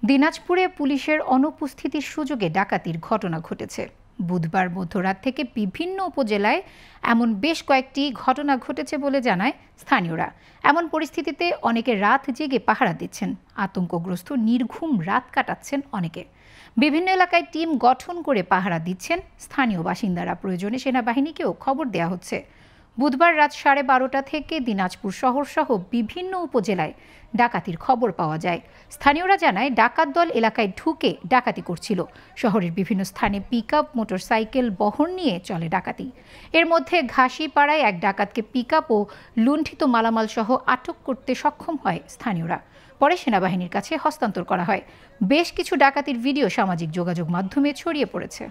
দিনাজপুরে পুলিশের অনুপস্থিতির সুযোগে ডাকাতির ঘটনা ঘটেছে। বুধবার মধ্যরাত থেকে বিভিন্ন উপজেলায় এমন বেশ কয়েকটি ঘটনা ঘটেছে বলে জানায় স্থানীয়রা। এমন পরিস্থিতিতে অনেকে রাত জেগে পাহারা দিচ্ছেন। আতঙ্কগ্রস্ত নির্ঘুম রাত কাটাচ্ছেন অনেকে। বিভিন্ন এলাকায় টিম গঠন করে পাহারা দিচ্ছেন স্থানীয় বাসিন্দারা। প্রয়োজনে সেনাবাহিনীকেও খবর দেওয়া হচ্ছে। বুধবার রাত 12:30 থেকে দিনাজপুর শহরসহ বিভিন্ন উপজেলায় ডাকাতির খবর পাওয়া যায়। স্থানীয়রা জানায় ডাকাত দল এলাকায় ঢুকে ডাকাতি করছিল। শহরের বিভিন্ন স্থানে পিকআপ, মোটরসাইকেল বহর নিয়ে চলে ডাকাতি। এর মধ্যে ঘাসিপাড়ায় এক ডাকাতকে পিকআপ ও লুণ্ঠিত মালামাল সহ আটক করতে সক্ষম হয় স্থানীয়রা। পরে সেনাবাহিনীর কাছে হস্তান্তর করা হয়। বেশ কিছু ডাকাতির ভিডিও সামাজিক যোগাযোগ মাধ্যমে ছড়িয়ে পড়েছে।